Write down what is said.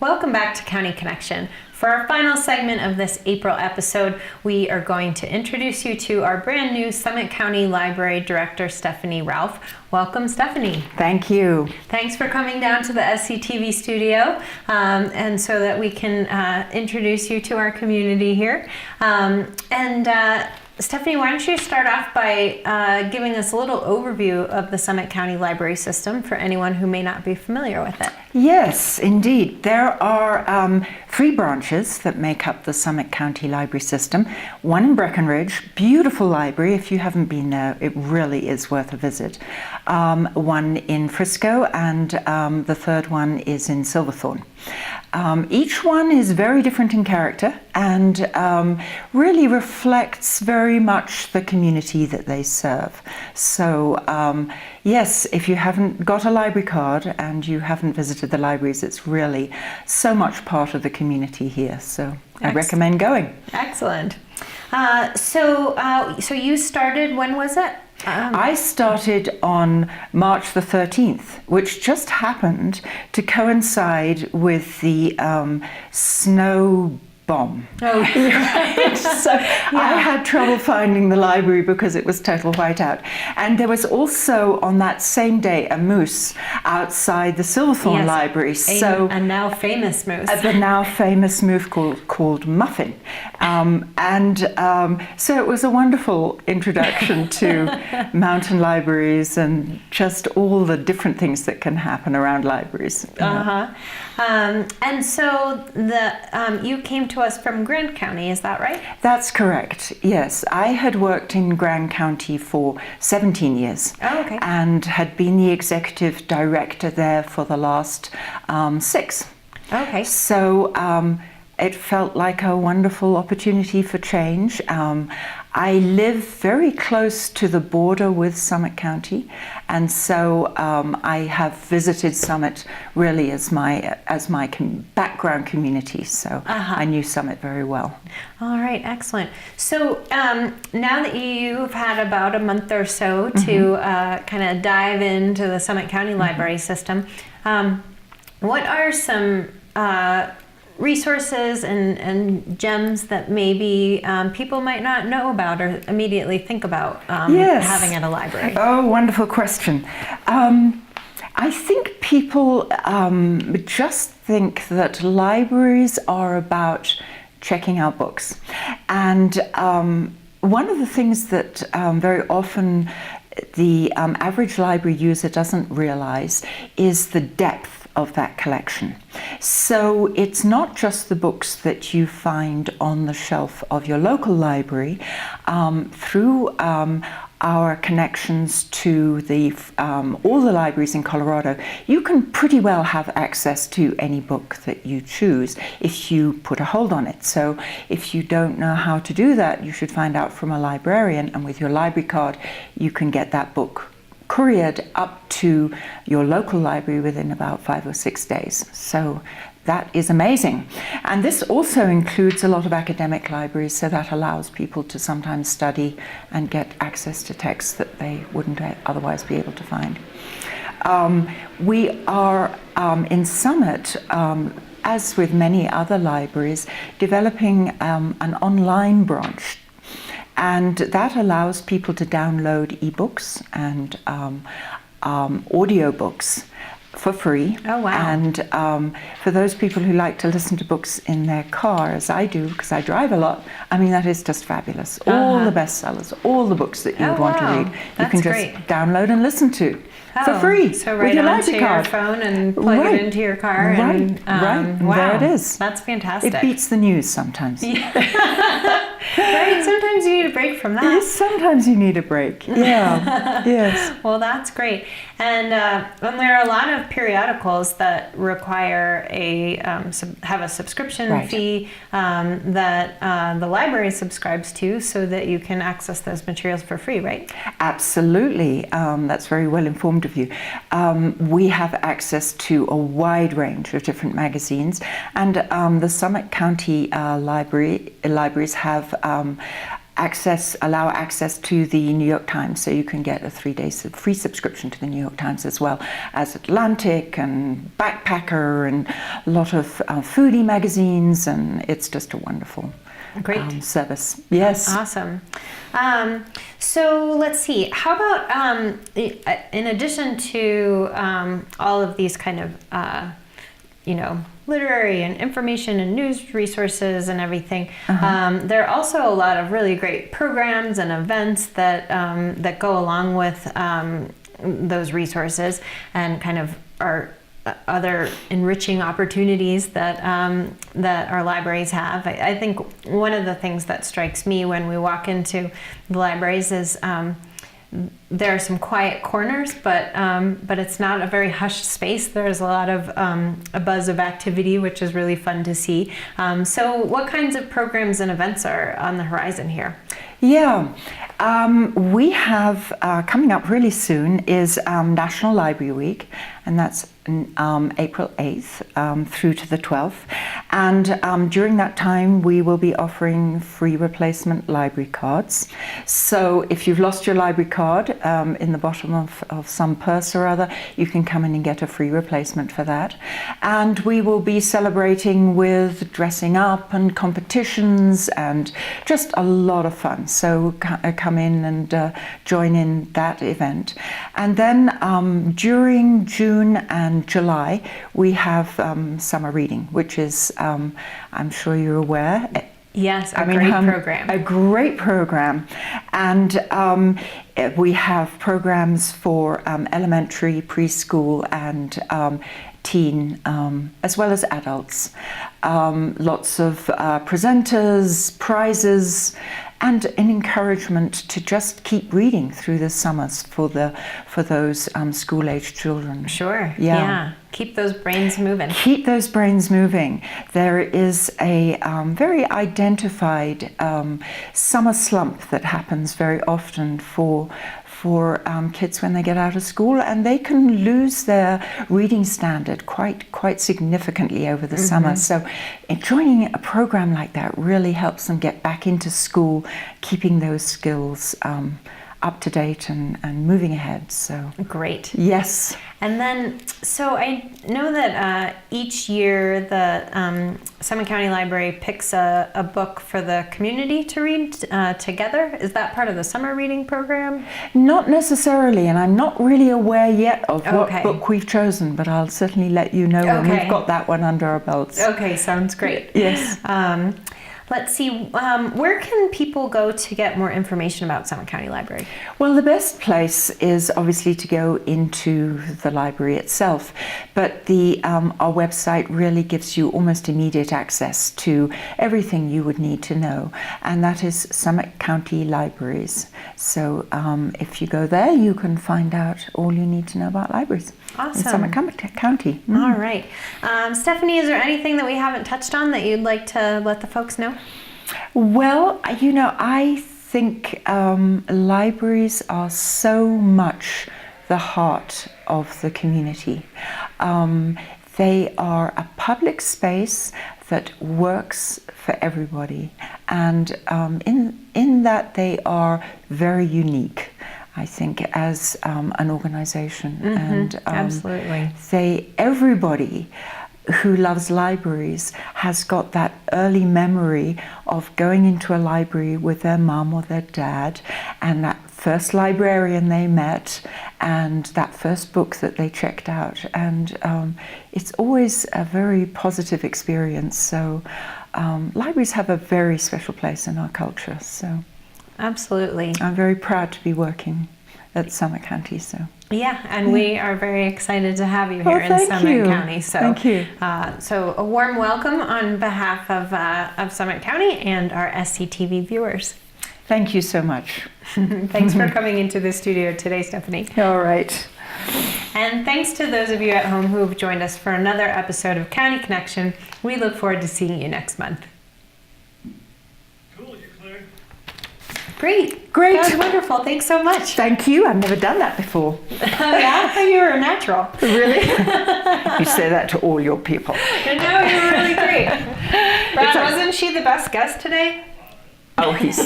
Welcome back to County Connection. For our final segment of this April episode, we are going to introduce you to our brand new Summit County Library Director, Stephanie Ralph. Welcome, Stephanie. Thank you. Thanks for coming down to the SCTV studio, and so that we can introduce you to our community here. Stephanie, why don't you start off by giving us a little overview of the Summit County Library System for anyone who may not be familiar with it? Yes, indeed. There are 3 branches that make up the Summit County Library System. One in Breckenridge, beautiful library. If you haven't been there, it really is worth a visit. One in Frisco, and the third one is in Silverthorne. Each one is very different in character and really reflects very much the community that they serve. So yes, if you haven't got a library card and you haven't visited the libraries, it's really so much part of the community here. So I recommend going. Excellent. So you started, when was it? I started on March the 13th, which just happened to coincide with the snow bomb. Oh, right. So I had trouble finding the library because it was total whiteout. And there was also on that same day a moose outside the Silverthorne Library. So a now famous moose. The now famous moose called Muffin. So it was a wonderful introduction to mountain libraries and just all the different things that can happen around libraries. And so you came to us from Grand County, is that right? That's correct, yes. I had worked in Grand County for 17 years. Oh, okay. And had been the executive director there for the last 6. Okay. So it felt like a wonderful opportunity for change. I live very close to the border with Summit County, and so I have visited Summit really as my background community. So I knew Summit very well. All right, excellent. So now that you've had about a month or so to kind of dive into the Summit County Library System, what are some resources and gems that maybe people might not know about or immediately think about having at a library? Oh, wonderful question. I think people just think that libraries are about checking out books. And one of the things that very often the average library user doesn't realize is the depth of that collection. So it's not just the books that you find on the shelf of your local library. Through our connections to all the libraries in Colorado, you can pretty well have access to any book that you choose if you put a hold on it. So if you don't know how to do that, you should find out from a librarian, and with your library card you can get that book couriered up to your local library within about 5 or 6 days. So that is amazing. And this also includes a lot of academic libraries, so that allows people to sometimes study and get access to texts that they wouldn't otherwise be able to find. We are in Summit, as with many other libraries, developing an online branch. And that allows people to download ebooks and audiobooks for free. Oh, wow. And for those people who like to listen to books in their car, as I do, because I drive a lot, I mean, that is just fabulous. All the bestsellers, all the books that you want to read, you can just download and listen to for free. So right onto your phone and plug it into your car. And, wow, there it is. That's fantastic. It beats the news sometimes. Right, sometimes you need a break from that. Yes, sometimes you need a break. Yeah, yes. Well, that's great. And there are a lot of periodicals that require have a subscription fee that the library subscribes to, so that you can access those materials for free, right? Absolutely. That's very well informed of you. We have access to a wide range of different magazines, and the Summit County libraries have allow access to the New York Times, so you can get a 3-day free subscription to the New York Times, as well as Atlantic and Backpacker and a lot of foodie magazines, and it's just a wonderful service. Yes. Awesome. So let's see. How about in addition to all of these kind of literary and information and news resources and everything, there are also a lot of really great programs and events that that go along with those resources, and kind of are other enriching opportunities that that our libraries have. I think one of the things that strikes me when we walk into the libraries is there are some quiet corners, but it's not a very hushed space. There's a lot of a buzz of activity, which is really fun to see. So what kinds of programs and events are on the horizon here? Yeah, we have coming up really soon is National Library Week, and that's April 8th through to the 12th. And during that time, we will be offering free replacement library cards. So if you've lost your library card in the bottom of some purse or other, you can come in and get a free replacement for that. And we will be celebrating with dressing up and competitions and just a lot of fun. So come in and join in that event. And then during June and July, we have summer reading, which is, I'm sure you're aware. Yes, great program. A great program. And we have programs for elementary, preschool, and teen, as well as adults. Lots of presenters, prizes, and an encouragement to just keep reading through the summers for those school-age children. Sure. Yeah. Keep those brains moving. Keep those brains moving. There is a very identified summer slump that happens very often for kids when they get out of school, and they can lose their reading standard quite significantly over the summer. So joining a program like that really helps them get back into school, keeping those skills up to date and moving ahead. So great. Yes. And then, so I know that each year the Summit County Library picks a book for the community to read together. Is that part of the summer reading program? Not necessarily, and I'm not really aware yet of what book we've chosen, but I'll certainly let you know when we've got that one under our belts. Okay, sounds great. Yes. Let's see, where can people go to get more information about Summit County Library? Well, the best place is obviously to go into the library itself, but our website really gives you almost immediate access to everything you would need to know, and that is Summit County Libraries. So if you go there, you can find out all you need to know about libraries. Awesome. In Summit County. All right. Stephanie, is there anything that we haven't touched on that you'd like to let the folks know? Well, I think libraries are so much the heart of the community. They are a public space that works for everybody, and in that they are very unique, I think, as an organization. And absolutely. Everybody who loves libraries has got that early memory of going into a library with their mum or their dad, and that first librarian they met, and that first book that they checked out. And it's always a very positive experience. So libraries have a very special place in our culture. So absolutely. I'm very proud to be working at Summit County. So. Yeah, and we are very excited to have you here in Summit County. So, thank you. So a warm welcome on behalf of Summit County and our SCTV viewers. Thank you so much. Thanks for coming into the studio today, Stephanie. All right. And thanks to those of you at home who have joined us for another episode of County Connection. We look forward to seeing you next month. Great. That was wonderful. Thanks so much. Thank you. I've never done that before. Yeah, I thought you were a natural. Really? You say that to all your people. No, you were really great. Brad, wasn't she the best guest today? Oh, he's so